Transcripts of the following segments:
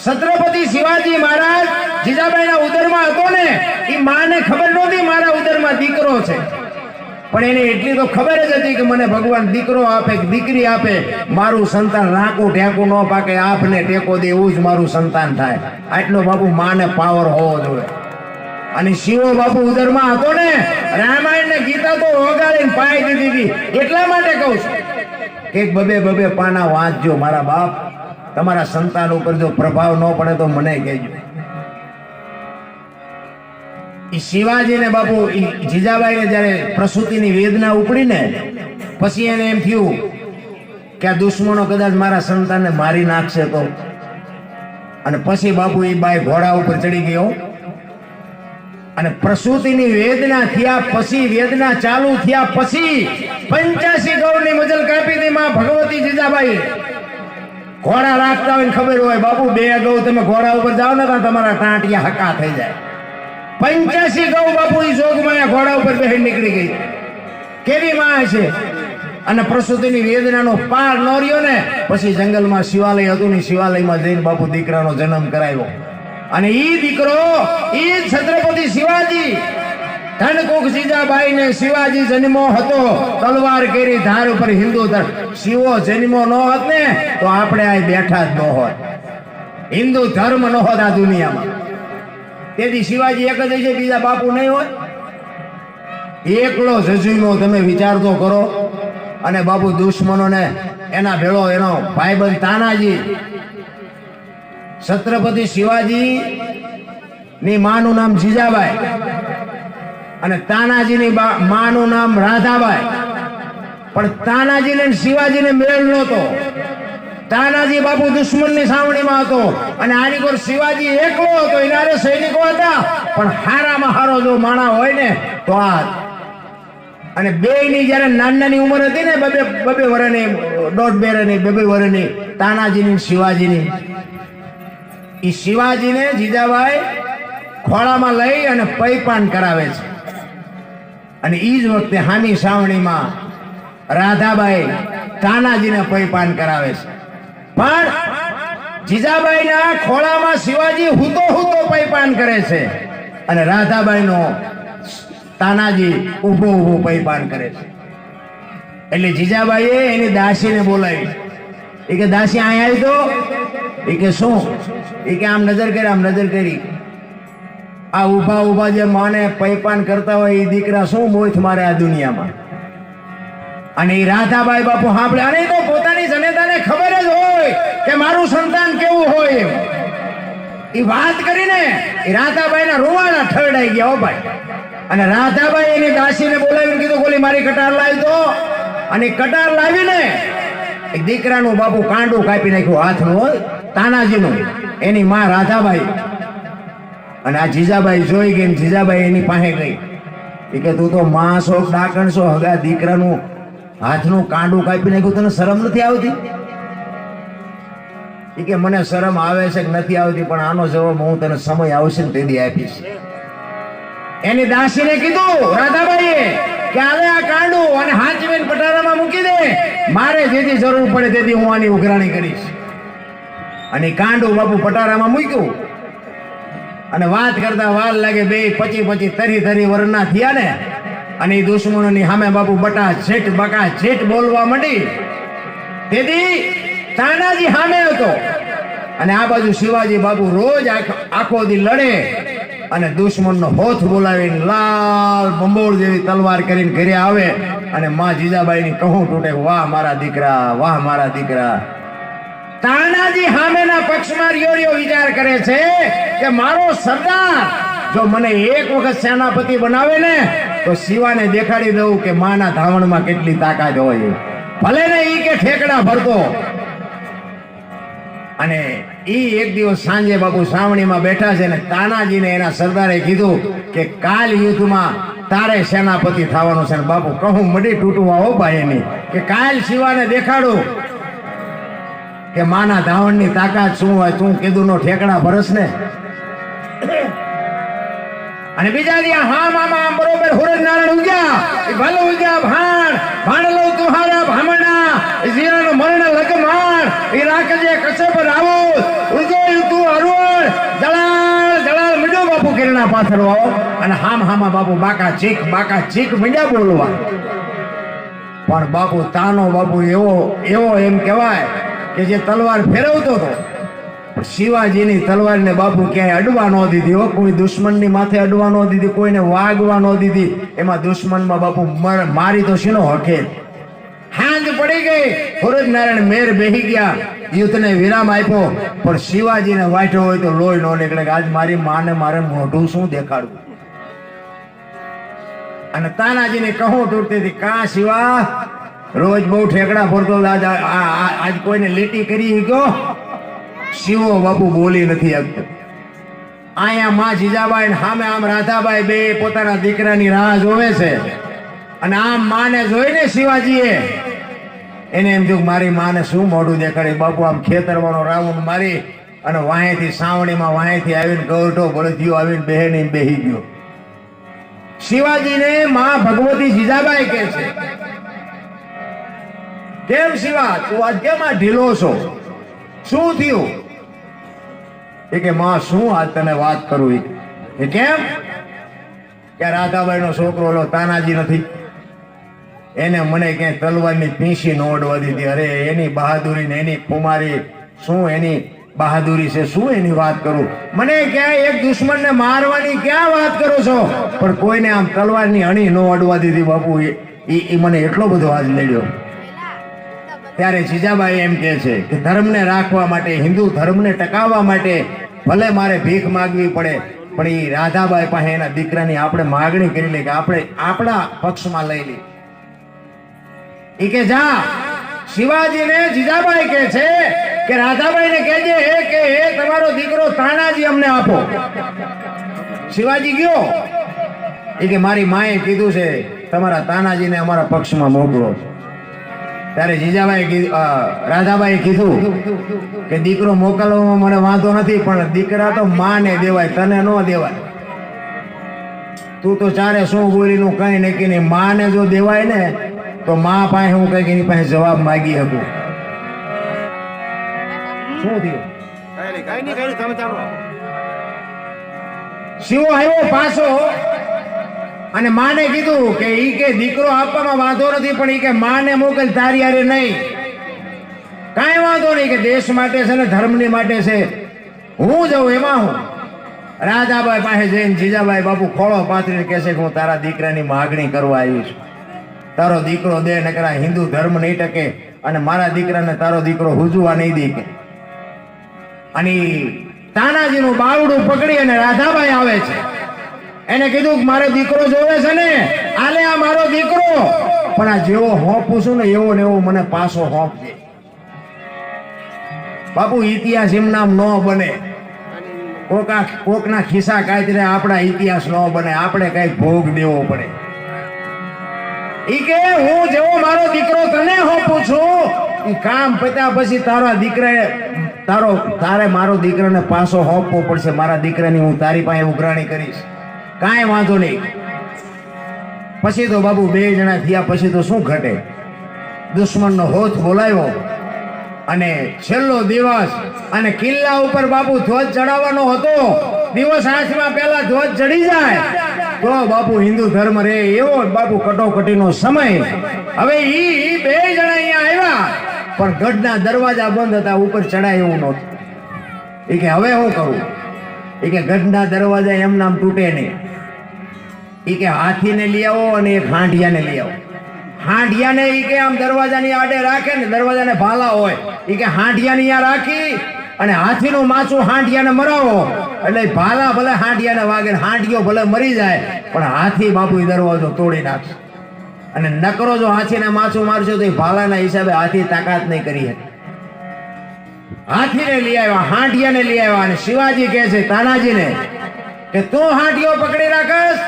છત્રપતિ શિવાજી મહારાજ જીજાબાઈના ઉદરમાં હતો ને, એ માને ખબર નહોતી મારા ઉદરમાં દીકરો છે, પણ એને એટલી તો ખબર જ હતી કે મને ભગવાન દીકરો આપે કે દીકરી આપે, મારું સંતાન રાકું ઢેકું ન પાકે, આપને ટેકો દે એવું જ મારું સંતાન થાય. આટલો બાપુ માને પાવર હોવો જોઈએ. અને શિવો બાપુ ઉદરમાં હતો ને, રામાયણ ને ગીતા તો ઓગાળીને પાઈ દીધી હતી. એટલા માટે કહું છું કે બબે બબે પાના વાંચજો મારા બાપ. તમારા સંતાન ઉપર જો પ્રભાવ ન પડે તો મને કહેજો. શિવાજી ને બાપુ જીજાબાઈ ને જયારે પ્રસૂતિની વેદના ઉપડી ને, પછી એને એમ થયું કે આ દુશ્મનો કદાચ મારા સંતાનને મારી નાખશે તો. અને પછી બાપુ એ બાઈ ઘોડા ઉપર ચડી ગયો અને પ્રસૂતિની વેદના થયા પછી, વેદના ચાલુ થયા પછી 85 ગૌની મજલ કાપી હતી માં ભગવતી જીજાબાઈ. ઘોડા રાખતા હોય ખબર હોય બાપુ, 2 ગૌ તમે ઘોડા ઉપર જાઓ ને તો તમારા ટાંટિયા હકા થઈ જાય. 85 ગૌ બાપુ ઈ જોગમાં ઘોડા ઉપર બેહી નીકળી ગઈ. કેવી માં છે. અને પ્રસૂતિની વેદનાનો પાર ન રહ્યો ને, પછી જંગલમાં શિવાલય હતું ને, શિવાલયમાં જઈને બાપુ દીકરાનો જન્મ કરાવ્યો. અને ઈ દીકરો ઈ છત્રપતિ શિવાજી ધનકુક જીજાબાઈ ને શિવાજી જન્મો હતો. તલવાર કેરી ધાર ઉપર હિન્દુ ધર્મ. શિવો જન્મો ન હોત ને તો આપણે આ બેઠા જ ન હોત, હિન્દુ ધર્મ ન હોત આ દુનિયામાં. તેથી શિવાજી એક જ છે, બીજા બાપુ નહીં હોય. એકલો જજુનો તમે વિચાર તો કરો. અને બાપુ દુશ્મનોને એના ભેળો એનો ભાઈબંધ તાનાજી. છત્રપતિ શિવાજી ની માનું નામ જીજાબાઈ અને તાનાજી ની માનું નામ રાધાબાઈ. પણ તાનાજી ને શિવાજી ને મેળ નહોતો. તાનાજી બાપુ દુશ્મનની સાવણીમાં હતો અને આની કોર શિવાજી એકલો હતો. એના સૈનિકો હતા, પણ હારામાં હારો જો માણા હોય ને તો આ. અને બેયની જયારે નાની ઉંમર હતી ને, બબે વર્ષની, 1.5 વર્ષની, 2 વર્ષની, તાનાજીની શિવાજીની. એ શિવાજીને જીજાબાઈ ખોળામાં લઈ અને પૈપાન કરાવે છે. અને ઈ જ વખતે હામી સાવણીમાં રાધાબાઈ તાનાજીને પૈપાન કરાવે છે. પણ જીજાબાઈના ખોળામાં શિવાજી હુતો પૈપાન કરે છે અને રાધાબાઈનો તાનાજી ઊભો પૈપાન કરે છે. એટલે જીજાબાઈએ એની દાસીને બોલાવી. એ કે દાસી અહીંયા આવી તો. એ કે શું? એ કે આમ નજર કરી, આમ નજર કરી. આ ઊભા જે માને પૈપાન કરતા હોય એ દીકરા શું મોથ મારે આ દુનિયામાં. અને એ રાધાબાઈ બાપુ સાંભળે. અને તો પોતાની જનેતાને ખબર જ હોય કે મારું સંતાન કેવું હોય. એ વાત કરીને એ રાધાબાઈના રૂવાડા ઠરડાઈ ગયા. હો ભાઈ. અને રાધાબાઈ એની દાસીને બોલાવીને કીધું, ગોલી મારી કટાર લાવી દો. અને કટાર લાવીને એક દીકરાનું બાપુ કાંડું કાપી નાખ્યું હાથનું, હોય તાનાજીનું. એની માં રાધાબાઈ. અને આ જીજાબાઈ જોઈ ગઈ. જીજાબાઈ એની પાસે ગઈ. એ કે તું તો માં છો, ડાકણ છો, હગા દીકરાનું હાથનું કાંડું કાપી નાખ્યું, તને શરમ નથી આવતી? એ કે મને શરમ આવે છે કે નથી આવતી, પણ આનો જવાબ હું તને સમય આવશે ને તેથી આપીશ. એની દાસીને કીધું રાધાબાઈએ કે આલે આ કાંડું અને હાચવીને પટારામાં મૂકી દે. મારે જેથી જરૂર પડે તેથી હું આની ઉઘરાણી કરીશ. અને કાંડું બાપુ પટારામાં મૂક્યું. અને વાત કરતા વાર લાગે. 25 30 વર્ષના થયા ને. અને એ દુશ્મનોની સામે બાપુ બકા છેટ બોલવા માંડી. તેથી તાનાજી સામે હતો અને આ બાજુ શિવાજી બાપુ રોજ આખો દી લડે અને દુશ્મનનો હોથ બોલાવીને લાલ બંબોળ જેવી તલવાર કરીને ઘરે આવે. અને માં જીજાબાઈની કહું તૂટે, વાહ મારા દીકરા, વાહ મારા દીકરા. તાનાજી સામેના પક્ષમાં રહ્યો વિચાર કરે છે કે મારો સરદાર જો મને એક વખત સેનાપતિ બનાવે ને તો શિવાને દેખાડી દઉં કે માના ધાવણમાં કેટલી તાકાત હોય. ભલે ને ઈ કે ઠેકડા ભરતો. અને ઈ એક દિવસ સાંજે બાપુ સાવણીમાં બેઠા છે ને તાનાજીને એના સરદારે કીધું કે કાલ યુદ્ધમાં તારે સેનાપતિ થવાનું છે. બાપુ કહું મડી તૂટવા હો ભાઈ એની કે કાલ શિવાને દેખાડું કે માના ધાવણની તાકાત શું હોય. તું કીધું નો ઠેકડા ભરસ ને. અને બીજા દિયા હા મામા આમ બરોબર હુરજ નારાયણ ઉગ્યા. ભલે ઉગ્યા ભાણ લો તુહારા ભામણા જીરાનો મરણ લગમાણ. એ રાખજે કસે પર આવો ઉજોય તું પાથરો અને હામાં બાપુ બાકા ચીક મીંડ્યા બોલવા. પણ બાપુ તાનો બાપુ એવો એમ કહેવાય કે જે તલવાર ફેરવતો હતો, પણ શિવાજીની તલવારને બાપુ ક્યાંય અડવા ન દીધી હો. કોઈ દુશ્મનની માથે અડવા ન દીધી, કોઈને વાગવા ન દીધી. એમાં દુશ્મનમાં બાપુ મારી તો શીનો હકે. હાંજ પડી ગઈ, સૂરજ નારાયણ મેર બેહી ગયા, યુદ્ધને વિરામ આપ્યો. પણ શિવાજીને વાંઠો હોય તો લોહી ન નીકળે કે આજ મારી માને મારે મોઢું શું દેખાડવું. અને તાનાજીને કહું તૂટતી હતી, કા શિવા રોજ બહુ ઠેકડા ફરતો, આજ કોઈને લીટી કરી ગયો. શિવો બાપુ બોલી નથી શકતો. અહીંયા માં જીજાબાઈ ને સામે આમ રાધાબાઈ બે પોતાના દીકરાની રાહ જોવે છે. અને આમ માને જોઈને શિવાજીએ એને એમ થયું મારી માને શું મોઢું દેખાડે. બાપુ આમ ખેતરવાનો રાઉન્ડ મારી અને વાંહેથી સાવણીમાં વાંહેથી આવીને ગૌરઠો બળદિયો આવીને બહેને બેહી ગયો. શિવાજીને માં ભગવતી જીજાબાઈ કહે છે, કેમ શિવા તું આજ કેમ આ ઢીલો છો, શું થયું? એ કે માં શું આજ તને વાત કરું. એ કેમ કે રાધાબાઈ નો છોકરો ઓલો તાનાજી નથી, એને મને ક્યાંય તલવારની પીંછી ન ઓડવા દીધી. અરે એની બહાદુરી ને એની કુમારી શું એની બહાદુરી છે, શું એની વાત કરું. મને ક્યાંય એક દુશ્મનને મારવાની ક્યાં વાત કરો છો, પણ કોઈને આમ તલવારની અણી ન અડવા દીધી. બાપુ એ મને એટલો બધો આજ લડ્યો. ત્યારે જીજાબાઈ એમ કહે છે કે ધર્મને રાખવા માટે, હિન્દુ ધર્મને ટકાવવા માટે ભલે મારે ભીખ માગવી પડે, પણ એ રાધાબાઈ પાસે એના દીકરાની આપણે માગણી કરી લે કે આપણે આપણા પક્ષમાં લઈ લઈએ. એ કે જા. શિવાજીને જીજાબાઈ કહે છે કે રાધાબાઈને કહેજે કે તમારો દીકરો તાનાજી અમને આપો. શિવાજી ગયો. એ કે મારી માએ કીધું છે તમારા તાનાજીને અમારા પક્ષમાં મોકલો. ત્યારે જીજાબાઈ રાધાબાઈ કીધું કે દીકરો મોકલવામાં મને વાંધો નથી, પણ દીકરા તો માને દેવાય, તને ન દેવાય. તું તો ચારે શું બોલીનું કઈ નક્કી નહીં. માને જો દેવાય ને તો માં પાસે હું કઈક એની પાસે જવાબ માગી શકું. શું થયું? શિવો આવ્યો પાછો અને માને કીધું કે ઈ કે દીકરો આપવામાં વાંધો નથી, પણ ઈ કે માને મોકલ, તારી હારે નહીં. કાંઈ વાંધો નહીં કે દેશ માટે છે ને ધર્મની માટે છે, હું જાઉં એમાં હું. રાધાબાઈ પાસે જઈને જીજાબાઈ બાપુ ખોળો પાથરીને કહે છે કે હું તારા દીકરાની માગણી કરવા આવી છું. તારો દીકરો દે, નકરા હિન્દુ ધર્મ નહીં ટકે અને મારા દીકરાને તારો દીકરો હુજવા નહીં દે. અને તાનાજીનું બાવડું પકડી અને રાધાબાઈ આવે છે. એને કીધું કે મારો દીકરો જોવે છે ને, આલે આ મારો દીકરો, પણ આ જેવો હોંપું છું ને એવો ને એવો મને પાછો હોંપજે. બાપુ ઇતિહાસ એમ નામ ન બને. કોકના ખિસ્સા કાતરે આપણા ઇતિહાસ ન બને. આપણે કઈ ભોગ દેવો પડે. ઈ કે હું જેવો મારો દીકરો તને હોંપું છું, ઈ કામ પત્યા પછી તારે મારો દીકરાને પાછો હોંપવો પડશે. મારા દીકરાની હું તારી પાસે ઉઘરાણી કરીશ. કાંઈ વાંધો નહીં. પછી તો બાબુ બે જણા થયા પછી તો શું ઘટે. દુશ્મનનો હોથ બોલાવ્યો અને છેલ્લો દિવસ અને કિલ્લા ઉપર બાપુ ધ્વજ ચડાવવાનો હતો. દિવસ હાથમાં પહેલા ધ્વજ ચડી જાય તો બાપુ હિન્દુ ધર્મ રે એવો બાપુ કટોકટીનો સમય. હવે ઈ બે જણા અહીંયા આવ્યા, પણ ગઢના દરવાજા બંધ હતા, ઉપર ચડાય એવું નહોતું. એ કે હવે શું કરું? એ કે ગઢના દરવાજા એમ નામ તૂટે નહીં. એ કે હાથીને લઈ આવો અને એક હાંડિયાને લઈ આવો. હાંડિયાને ઈ કે આમ દરવાજાની આડે રાખે ને, દરવાજાને ભાલા હોય, ઈ કે હાંડિયાને અહીંયા રાખી અને હાથીનું માથું હાંડિયાને મરાવો એટલે ભાલા ભલે હાંડિયાને વાગે, હાંડિયો ભલે મરી જાય, પણ હાથી બાપુ દરવાજો તોડી નાખશે. અને નકરો જો હાથીને માથું મારશો તો એ ભાલાના હિસાબે હાથી તાકાત નહીં કરી શકે. હાથીને લઈ આવ્યા, હાંડિયાને લઈ આવ્યા. અને શિવાજી કહે છે તાનાજીને કે તું હાંડિયો પકડી રાખસ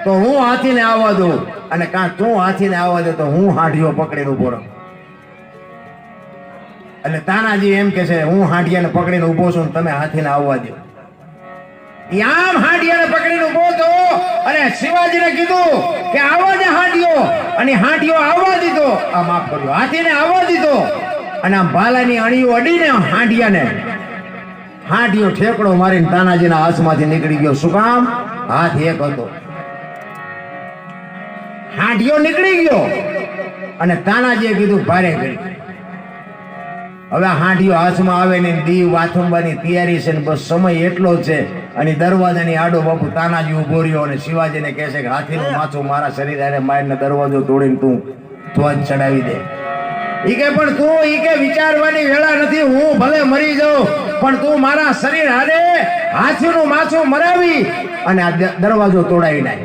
તો હું હાથીને આવવા દઉં, અને કાં તું હાથીને આવવા દે તો હું હાંડિયો પકડીને ઉભો રહું. એટલે તાનાજી એમ કે છે હું હાંડિયાને પકડીને ઉભો છું, તમે હાથીને આવવા દો. આમ હાંડિયાને પકડીને ઉભો હતો અને શિવાજીને કીધું કે આવવા દે હાંડિયો, અને હાંડિયો આવવા દીધો. આ માફ કરજો, હાથીને આવવા દીધો. અને આમ ભાલાની અણીઓ અડીને હાંડિયાને હાંડિયો ઠેકડો મારીને તાનાજીના હાથમાંથી નીકળી ગયો. શું કામ? હાથ એક હતો. હાંડિયો નીકળી ગયો અને તાનાજીએ કીધું ભારે કરી. હવે હાંડિયો હાથમાં આવે ને દીવ વાથંબાની તૈયારી છે ને બસ સમય એટલો જ છે. અને દરવાજાની આડો બાપુ તાનાજી ઉભો રહ્યો અને શિવાજીને કહે છે કે હાથીનું માથું મારા શરીર હારે મારીને દરવાજો તોડીને તું ધ્વજ ચડાવી દે. ઈ કે પણ તું ઈ કે વિચારવાની વેળા નથી. હું ભલે મરી જાઉં પણ તું મારા શરીર હારે હાથીનું માથું મરાવી અને આ દરવાજો તોડાવી નાખ.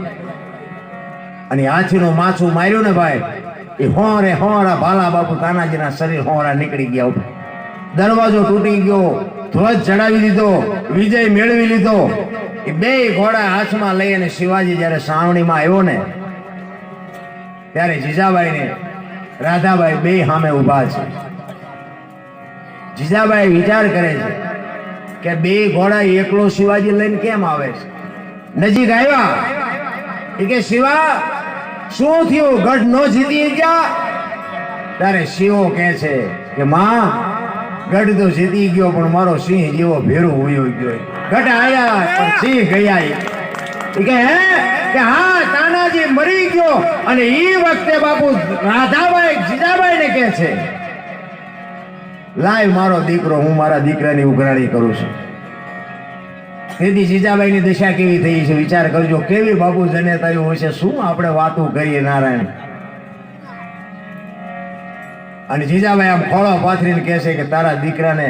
અને હાથીનું માથું માર્યું ને ભાઈ, એ હોરા ભાલા બાપુ તાનાજીના શરીર હોરા નીકળી ગયા. દરવાજો તૂટી ગયો, ધ્વજ ચડાવી દીધો, વિજય મેળવી લીધો. એ બે ઘોડા હાથમાં લઈ અને શિવાજી જયારે સાવણીમાં આવ્યો ને ત્યારે જીજાબાઈ ને રાધાબાઈ બે સામે ઉભા છે. જીજાબાઈ વિચાર કરે છે કે બે ઘોડા એકલો શિવાજી લઈને કેમ આવે છે. નજીક આવ્યા એ કે શિવા શું થયું? ગઢ નો જીતી ગયા? ત્યારે શિવો કહે છે કે માં ગઢ તો જીતી ગયો પણ મારો સિંહ જેવો ભેરો હોયો ગયો. ગઢ આવ્યા પણ સિંહ ગયા. એ કે હે કે હા તાનાજી મરી ગયો. અને ઈ વખતે બાપુ રાધાબાઈ જીજાબાઈ ને કહે છે લાય મારો દીકરો, હું મારા દીકરાની ઉઘરાણી કરું છું. તેથી જીજાબાઈ ની દશા કેવી થઈ છે વિચાર કરજો. કેવી બાપુ જનેતાયું હોય છે. શું આપણે વાતો કરીએ નારાયણ. અને જીજાબાઈ આમ ખોળો પાથરીને કહે છે કે તારા દીકરાને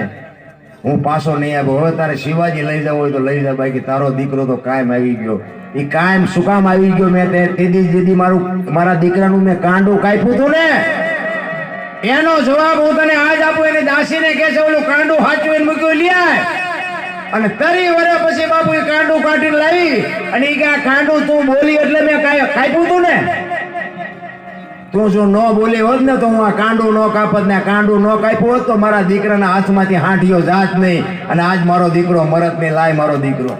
હું પાછો નહીં આવ્યો. હવે તારે શિવાજી લઈ જવો હોય તો લઈ જા. બાકી તારો દીકરો તો કાયમ આવી ગયો. એ કાયમ શું કામ આવી ગયો? મેં તેથી મારા દીકરાનું મેં કાંડું કાપ્યું હતું ને એનો જવાબ હું તને આજ આપું. એને દાસીને કહે છે ઓલું કાંડું હાચવીને મૂક્યું લ્યા. અને 30 વર્ષ પછી બાપુ એ કાંડું કાઢીને લાવી અને એ કે આ કાંડું તું બોલી એટલે મેં કાપ્યું હતું ને. તું જો ન બોલી હોત ને તો હું આ કાંડું ન કાપત ને. કાંડું ન કાપ્યું હોત તો મારા દીકરાના હાથમાંથી હાંઠિયો જાત નહીં અને આજ મારો દીકરો મરત નહીં. લાય મારો દીકરો.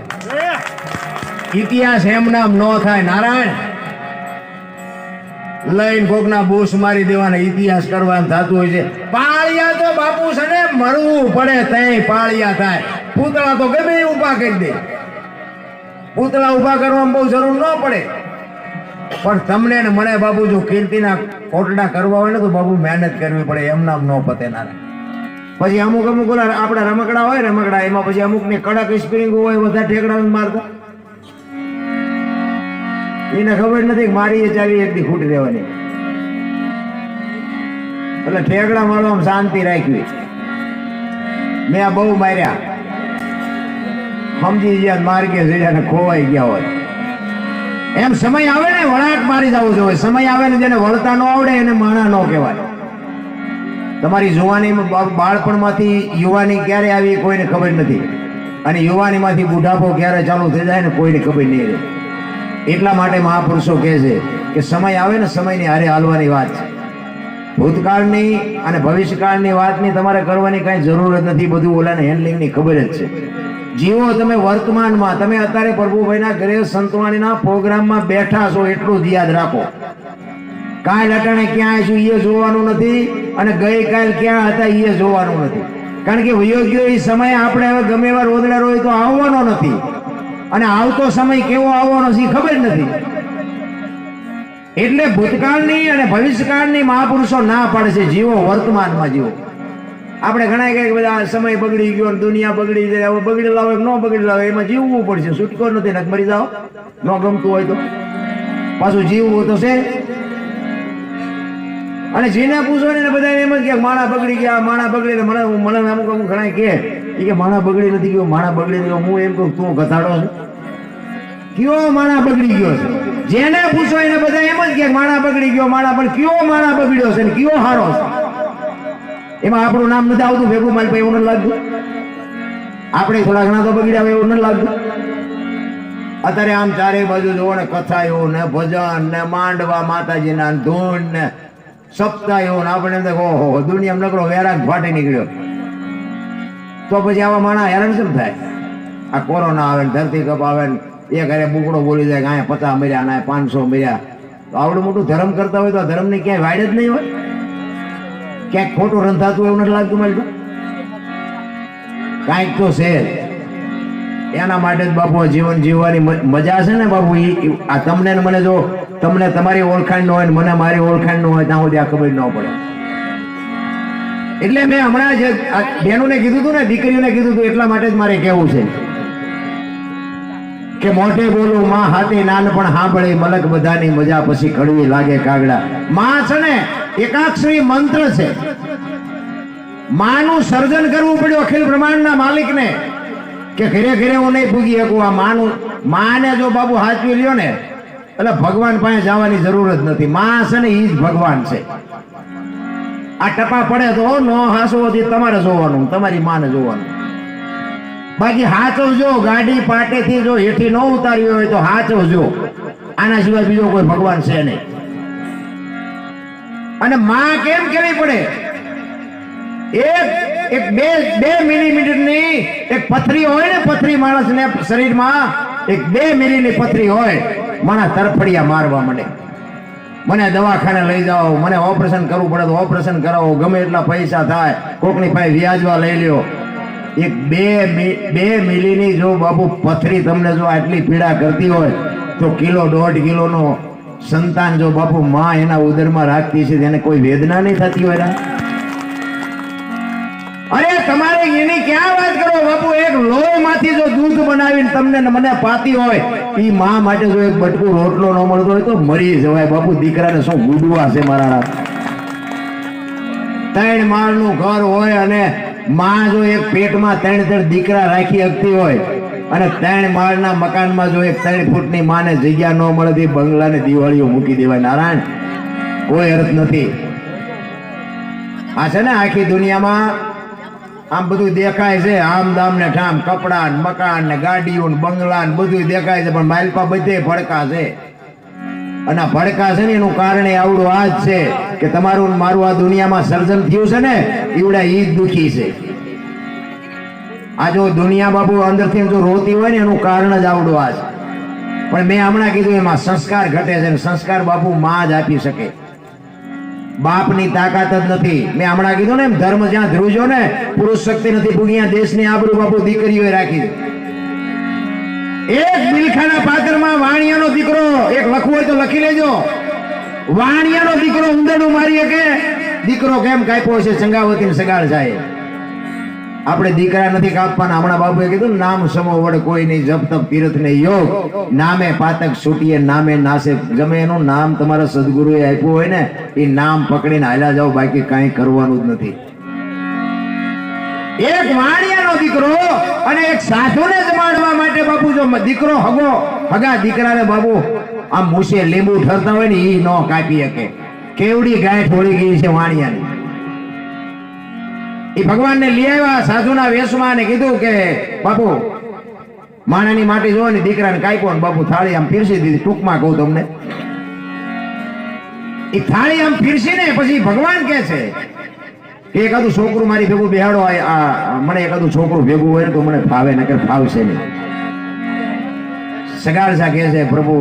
ઇતિહાસ એમ નામ ન થાય નારાયણ. લઈને કોકના બૂસ મારી દેવાના ઇતિહાસ કરવાનું થતું હોય છે. પાળિયા તો બાપુ છે ને મરવું પડે તઈ પાળિયા થાય. પૂતળા તો ગમે એ ઉભા કરી દે. પૂતળા ઉભા કરવામાં બહુ જરૂર ન પડે. પણ તમને ને મને બાપુ જો કીર્તિના કોટડા કરવા હોય ને તો બાપુ મહેનત કરવી પડે. એમ નામ ન પતે નારાયણ. પછી અમુક આપણા રમકડા હોય રમકડા એમાં પછી અમુક ની કડક સ્પ્રિંગ હોય બધા ઠેકડા મારતા. એને ખબર નથી કે મારી ચાવી એકદી ખૂટી દેવાની. એટલે ઠેકડા મારવામાં શાંતિ રાખવી. મેં બહુ માર્યા. સમજી ગયા માર્ગે જઈને ખોવાઈ ગયા હોય. એમ સમય આવે ને વળાટ મારી જવું જોઈએ. સમય આવે ને જેને વળતા ન આવડે એને માણા ન કહેવાય. તમારી જુવાનીમાં બાળપણમાંથી યુવાની ક્યારે આવી કોઈને ખબર નથી. અને યુવાનીમાંથી બુઢાપો ક્યારે ચાલુ થઈ જાય ને કોઈને ખબર નહીં રહે. એટલા માટે મહાપુરુષો કહે છે કે સમય આવે ને સમયની હારે હાલવાની વાત છે. ભૂતકાળની અને ભવિષ્યકાળની વાતની તમારે કરવાની કાંઈ જરૂર જ નથી. બધું ઓલાને હેન્ડલિંગની ખબર જ છે. જીવો તમે વર્તમાનમાં. તમે અત્યારે પ્રભુભાઈના ઘરે સંતવાણીના પ્રોગ્રામમાં બેઠા છો એટલું જ યાદ રાખો. કાલ અટાણે ક્યાં છું એ જોવાનું નથી અને ગઈકાલ ક્યાં હતા એ જોવાનું નથી. કારણ કે વયોગ્ય એ સમય આપણે હવે ગમે એવા રોદડા હોય તો આવવાનો નથી. અને આવતો સમય કેવો આવવાનો છે ખબર નથી. એટલે ભૂતકાળની અને ભવિષ્યકાળની મહાપુરુષો ના પાડે છે જીવો વર્તમાનમાં જીવો. આપણે ઘણા કઈ બધા સમય બગડી ગયો દુનિયા બગડી જાય. હવે બગડેલા હોય ન બગડેલા હોય એમાં જીવવું પડશે. છૂટકો નથી ને મરી જાઓ ન ગમતું હોય તો પાછું જીવવું તો છે. અને જેને પૂછો ને બધા એમ જ કે માણા બગડી ગયા માણા બગડી. મને અમુક ઘણા કે માણા બગડી નથી ગયો માણા બગડી ગયો. હું એમ કહું તું ગધાડો છે. કયો માણા બગડી ગયો છે? જેને પૂછો એને બધા એમ જ કે માણા બગડી ગયો માણા. પણ કયો માણા બગડ્યો છે ને કયો હારો છે? એમાં આપણું નામ નથી આવતું ભેગું માલ એવું નથી લાગતું. આપણે થોડા ઘણા તો બગડ્યા હોય એવું નથી લાગતું. અત્યારે આમ ચારે બાજુ જોવો ને કથાઓ ને ભજન ને માંડવા માતાજીના ધૂન ને સપ્તાહો ને આપણે એમ ઓહો દુનિયામાં નકરો વેરાગ ફાટી નીકળ્યો. તો પછી આવા માણા હેરાન કેમ થાય? આ કોરોના આવે ને ધરતી કપ આવે ને એક ઘરે બુકડો બોલી જાય કે અહીંયા 50 મર્યા ને 500 મર્યા. તો આવડું મોટું ધર્મ કરતા હોય તો આ ધર્મની ક્યાંય વાડ જ નહીં હોય. ક્યાંક ખોટું રંધાતું એવું નથી લાગતું. મળતું કાંઈક તો છે. એના માટે જ બાપુ જીવન જીવવાની મજા છે ને બાપુ. આ તમને ને મને જો તમને તમારી ઓળખાણ ન હોય ને મને મારી ઓળખાણ ન હોય ત્યાં સુધી આ ખબર ન પડે. એટલે મેં હમણાં જે બહેનોને કીધું હતું ને, દીકરીઓને કીધું હતું, એટલા માટે જ મારે કહેવું છે કે મોઢે બોલું માં હાથી નાનપણ સાંભળી મલક બધાની મજા પછી કડવી લાગે કાગડા. માં છે ને એકાક્ષરી મંત્ર છે. માનું સર્જન કરવું પડ્યું અખિલ બ્રહ્માંડના માલિકને કે ઘરે ઘરે હું નહીં ભૂગી શકું. આ માનું માને જો બાબુ હાચવી લ્યો ને એટલે ભગવાન પાસે જવાની જરૂર જ નથી. માં છે ને ઈ જ ભગવાન છે. આ ટપા પડે તો નો હાસવાથી તમારે જોવાનું, તમારી માને જોવાનું. બાકી હાચવજો, ગાડી પાટેથી જો હેઠી ન ઉતારી હોય તો હાચવજો. આના સિવાય બીજો કોઈ ભગવાન છે નહીં. અને માં કેમ કેવી પડે? એક બે મિલીમીટરની એક પથરી હોય ને, પથરી માણસને શરીરમાં એક 2 મિલીની પથરી હોય, માણસ તરફડિયા મારવા માંડે. મને દવાખાને લઈ જાઓ, મને ઓપરેશન કરવું પડે તો ઓપરેશન કરાવો, ગમે એટલા પૈસા થાય, કોકની પાસે વ્યાજવા લઈ લ્યો. એક 2 મિલીની જો બાપુ પથરી તમને જો આટલી પીડા કરતી હોય તો 1.5 કિલોનો સંતાન જો બાપુ માં એના ઉદરમાં રાખતી છે તેને કોઈ વેદના નહીં થતી હોય? અરે તમારે એની ક્યાં વાત કરો બાપુ? એક લોહીમાંથી જો દૂધ બનાવીને તમને મને પાતી હોય, એ માં માટે જો એક બટકું રોટલો ન મળતો હોય તો મરી જવાય બાપુ. દીકરાને શું ગુડવા છે મારા? 3 માળનું ઘર હોય અને માં જો એક પેટમાં 3 દીકરા રાખી શકતી હોય અને 3 માળના મકાનમાં જો એક 3 ફૂટની માને જગ્યા ન મળે તો બંગલાને દિવાળીઓ મૂકી દેવાય. નારાયણ, કોઈ અર્થ નથી. આ છે ને આખી દુનિયામાં આમ બધું દેખાય છે, આમ દામ ને ઠામ, કપડા ને મકાન ને ગાડીઓ ને બંગલા ને બધું દેખાય છે, પણ માલપા બધે ભડકા છે. અને ભડકા છે ને એનું કારણ આવડું આ જ છે કે તમારું મારું આ દુનિયામાં સર્જન થયું છે ને, ઈવડા ઈ જ દુખી છે. આ જો દુનિયા બાબુ અંદરથી જો રોતી હોય ને એનું કારણ જ આવડું આ છે. પણ મેં હમણાં કીધું એમાં સંસ્કાર ઘટે છે. સંસ્કાર બાપુ માં જ આપી શકે, બાપની તાકાત જ નથી. મેં હમણાં કીધું ને એમ ધર્મ જ્યાં ધ્રુજો ને પુરુષ શક્તિ નથી પૂગી, દેશની આબરૂ બાપુ દીકરીઓએ રાખી. એક બિલખાના પાત્રમાં વાણિયાનો દીકરો એક લખવું હોય તો લખી લેજો. વાણિયાનો દીકરો ઉંદરડું મારી શકે? દીકરો કેમ કાપ્યો છે? ચંગાવતી ને સગાળ જાય. આપણે દીકરા નથી કાપવાના. હમણાં બાબુએ કીધું નામ સમો વડ કોઈ નહીં, જપ તપ તીર્થ ને યોગ, નામે પાતક છૂટીએ નામે નાશે. ગમે એનું નામ તમારા સદગુરુએ આપ્યું હોય ને એ નામ પકડીને હાલ્યા જાઓ, બાકી કાંઈ કરવાનું જ નથી. એક વાણિયાનો દીકરો અને એક સાધુને જમાડવા માટે બાપુ જો દીકરો હગા દીકરાને બાપુ આમ મૂસે લીંબુ ઠરતા હોય ને એ ન કાપી શકે. કેવડી ગાંઠ વળી ગઈ છે વાણિયાની. એ ભગવાનને લઈ આવ્યા સાધુના વેશમાં ને કીધું કે બાપુ માણાની માટી જોવો ને, દીકરાને કાપ્યો ને બાપુ થાળી આમ પીરસી દીધી. ટૂંકમાં કહું તમને, એ થાળી આમ પીરસી ને પછી ભગવાન કે છે કે એકાદું છોકરું મારી ભેગું બેહાડો, મને એકાદું છોકરું ભેગું હોય ને તો મને ફાવે, નકર ફાવશે નહીં. સગાળસા કહે છે પ્રભુ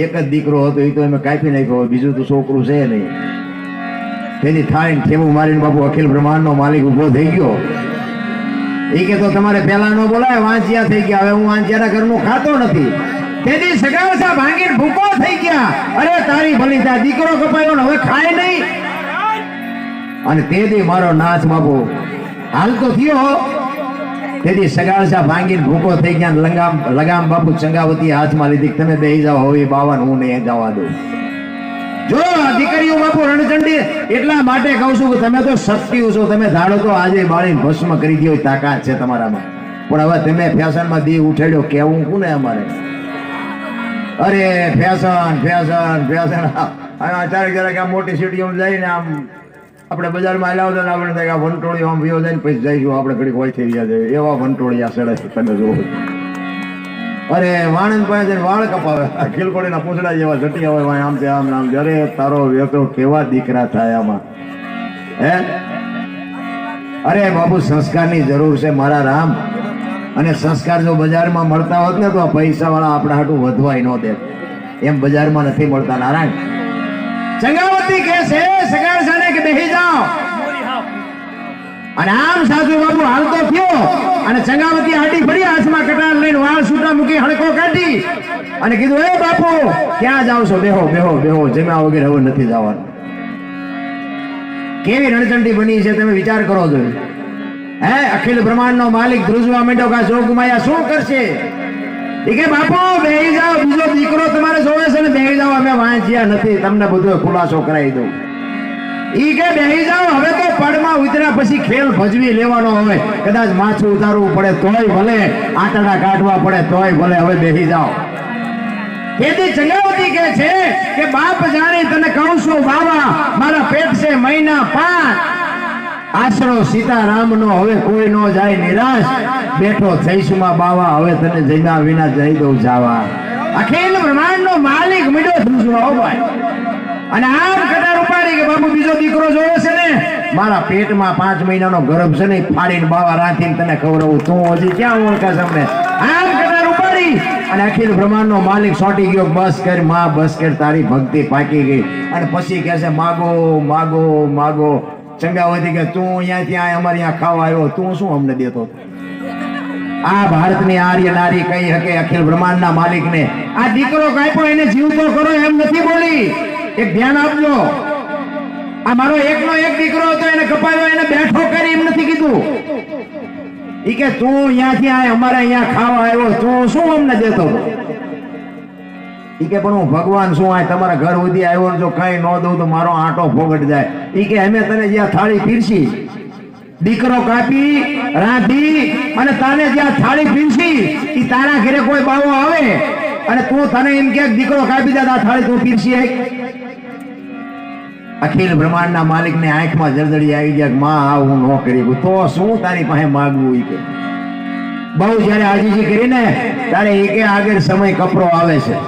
એક જ દીકરો હતો એ તો એમ કાપી નાખ્યો, બીજું તો છોકરું છે નહીં. તેની થાળીને ઠેવું મારીને બાપુ અખિલ બ્રહ્માંડનો માલિક ઉભો થઈ ગયો. એ કે તો તમારે પેલા નો બોલાય, વાંચિયા થઈ ગયા, હવે હું વાંચિયાના ઘરનું ખાતો નથી. તેથી સગાળસા ભાંગીને ભૂકો થઈ ગયા. અરે તારી ભલી થા, દીકરો કપાયો ને હવે ખાય નહીં. અને તેથી મારો નાથ બાપુ હાલ તો થયો. તેથી સગાળસા ભાંગીને ભૂકો થઈ ગયા. લગામ બાપુ ચંગાવતી હાથમાં લીધી. તમે બેહી જાઓ, હવે બાવન હું નહીં જવા દઉં. જો દીકરીઓ બાપુ રણચંડી, એટલા માટે કહું છું કે તમે તો શક્તિઓ છો. તમે ધાડો તો આજે બાળીને ભસ્મ કરી દો, તાકાત છે તમારામાં. પણ હવે તમે ફેશનમાં દી ઉઠાડ્યો, કેવું શું ને અમારે? અરે ફેશન ફેશન ફેશન. જરાક આમ મોટી સિટીઓમાં જઈને આમ આપણે બજારમાં આવેલા હતા ને આપણે થાય વંટોળીઓ આમ વિયો જાય ને પછી જઈશું આપણે ઘડી હોય થઈ રહ્યા છે. એવા વંટોળિયા સડે તમે જુઓ. અરે વાણંદ પાસે જઈને વાળ કપાવે, ખીલકોડીના પૂંછડા જેવા જટિયા હોય, આમ છે આમ નામ. અરે તારો વેતો કેવા દીકરા થાય આમાં, હે? અરે બાબુ સંસ્કારની જરૂર છે મારા રામ. અને સંસ્કાર જો બજારમાં મળતા હોત ને તો આ પૈસા વાળા આપણા હાટું વધવાય ન દે. એમ બજારમાં નથી મળતા. નારાયણ ચંગાવતી કે છે સગાળસાને કે બેહી જાઓ. અને આમ સાધુ બાબુ હાલતો થયો અને ચંગાવતી હાટી ફરી હાથમાં કટા કડાર લઈને વાળ છૂટા મૂકી હડકો કાઢી અને કીધું એ બાપુ ક્યાં જાવ છો? બેહો બેહો બેહો, જમ્યા વગર હવે નથી જવાનું. કેવી રણચંડી બની છે તમે વિચાર કરો છો. હે અખિલ બ્રહ્માંડ નો માલિક ધ્રુજવા માંડ્યો કે જોગમાયા શું કરશે? એ કે બાપુ બેહી જાઓ, બીજો દીકરો તમારે જોવે છે ને, બેહી જાઓ, અમે વાંચ્યા નથી, તમને બધો ખુલાસો કરાવી દઉં. ઈ કે બેહી જાઓ, હવે તો પડમાં ઉતર્યા પછી ખેલ ભજવી લેવાનો. હવે કદાચ માછું ઉતારવું પડે તોય ભલે, આંટડા કાઢવા પડે તોય ભલે, હવે બેહી જાઓ. તેથી ચંગાવતી કે છે કે બાપ જાણી તને કહું છું બાવા, મારા પેટ છે મહિના 5, આશરો સીતારામ નો હવે કોઈ નો જાય નિરાશ, બેઠો થઈશુમાં બાવા, હવે તને જમ્યા વિના જઈ દઉં જાવા. અખિલ બ્રહ્માંડ નો માલિક મીડો ધ્રુજવા ભાઈ. અને આમ કટાર ઉપાડી કે બાપુ બીજો દીકરો જોયો છે ને, મારા પેટમાં 5 મહિનાનો ગર્ભ છે ને, ફાડીને બાવા રાખીને તને ખવડાવું, તું હજી ક્યાં ઓળખાશ અમને? આમ કટાર ઉપાડી અને અખિલ બ્રહ્માંડ નો માલિક સોટી ગયો, બસ કર માં, બસ કર, તારી ભક્તિ પાકી ગઈ. અને પછી કહે છે માગો માગો માગો. ચંગાવતી કે તું અહીંયા ત્યાં અમારે અહીંયા ખાવા આવ્યો, તું શું અમને દેતો? આ ભારતની આર્ય નારી કહી શકે અખિલ બ્રહ્માંડના માલિકને, આ દીકરો કાપ્યો એને જીવતો કરો એમ નથી બોલી. એક ધ્યાન આપજો, આ મારો એકનો એક દીકરો હતો, એને કપાયો, એને બેઠો કરી એમ નથી કીધું. ઈ કે તું અહીંયાથી આ અમારે અહીંયા ખાવા આવ્યો, તું શું અમને દેતો? ઈ કે પણ હું ભગવાન શું આ તમારા ઘર સુધી આવ્યો, જો કઈ ન દઉં તો મારો આંટો ફોગટ જાય. ઈ કે અમે તને જ્યાં થાળી પીરસી, દીકરો કાપી રાંધી અને તાને જ્યાં થાળી પીરસી, ઈ તારા ઘરે કોઈ બાવો આવે અને તું તને એમ કે દીકરો કાપી દે આ થાળી તું પીરસી? અખિલ બ્રહ્માંડના માલિકને આંખમાં જળજળી આવી ગયા, માં આવું ન કરી તો શું તારી પાસે માગવું? ઈ કે બહુ જયારે આજીજી કરીને તારે એકે આગળ સમય કપરો આવે છે,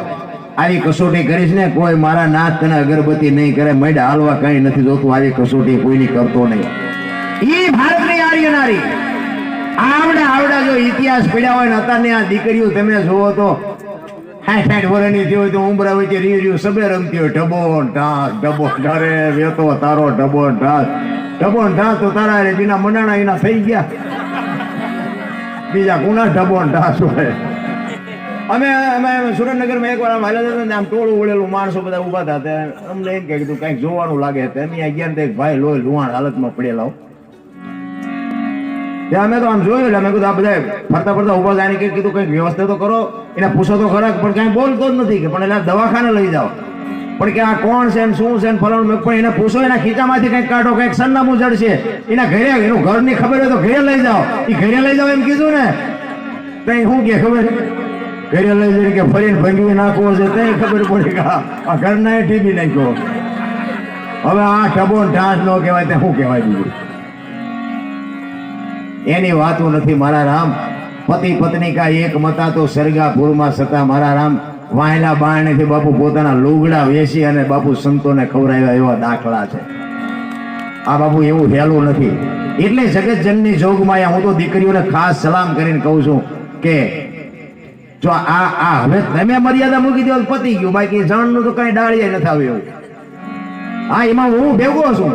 આવી કસોટી કરીશ ને કોઈ મારા નાથ તને અગરબત્તી નહીં કરે, મેડ હાલવા કઈ નથી જોતું, આવી કસોટી કોઈની કરતો નહીં. ઈ ભારતની આર્ય નારી આવડા આવડા જો ઇતિહાસ પડ્યા હોય ને, અત્યારની આ દીકરીઓ તમે જોવો તો 60 વર્ષની થયો હોય તો ઉંબરા વચ્ચે રીર્યું સબે રમતી હોય, ઢબો ઢાસ ઢબો ઢારે વેતો તારો ઢબો ઢાસ તો તારા રે બીના મનાણા એના થઈ ગયા, બીજા ગુના ઢબો ઢાસ હોય. અમે સુરેન્દ્રનગરમાં એક વાર હાલ્યા હતા, આમ ટોળું ઉડેલું માણસો બધા ઉભા હતા, અમને એમ કીધું કઈક જોવાનું લાગે. અમે ગયા ને ભાઈ લોહી લુહાણ હાલતમાં પડેલા. ત્યાં અમે તો આમ જોયું, એટલે અમે કીધું આ બધા ફરતા ફરતા ઉભા જાય કીધું કઈક વ્યવસ્થા તો કરો, એને પૂછો તો ખરા, પણ કઈ બોલતો જ નથી. કે પણ એટલે દવાખાને લઈ જાઓ, પણ કે આ કોણ છે શું છે ફલાણું, પણ એને પૂછો, એના ખીચામાંથી કઈક કાઢો, કઈક સરનામું જડશે, એના ઘરે એનું ઘરની ખબર હોય તો ઘરે લઈ જાઓ. એ ઘરે લઈ જાઓ એમ કીધું ને, કઈ શું કે ખબર ઘરે લઈ જઈને કે ફરીને ભંગી નાખવો છે, તઈ ખબર પડી કે આ ઘરના ટીબી નાખ્યો. હવે આ ઢબો ઢાંસ ન કહેવાય તે શું કહેવાય? બીજું એની વાતો નથી મારા રામ. પતિ પત્ની કા એક મતા તો સરગાપુરમાં સતા મારા રામ. વાયલા બારણેથી બાપુ પોતાના લુગડા વેચી અને બાપુ સંતોને ખવડાવ્યા એવા દાખલા છે. આ બાપુ એવું હેલું નથી. એટલે જગતજનની જોગમાયા હું તો દીકરીઓને ખાસ સલામ કરીને કહું છું કે જો આ હવે તમે મર્યાદા મૂકી દો પતી ગયું, બાકી જણનું તો કઈ ડાળીએ નથી આવ્યું. હા, એમાં હું ભેગો છું.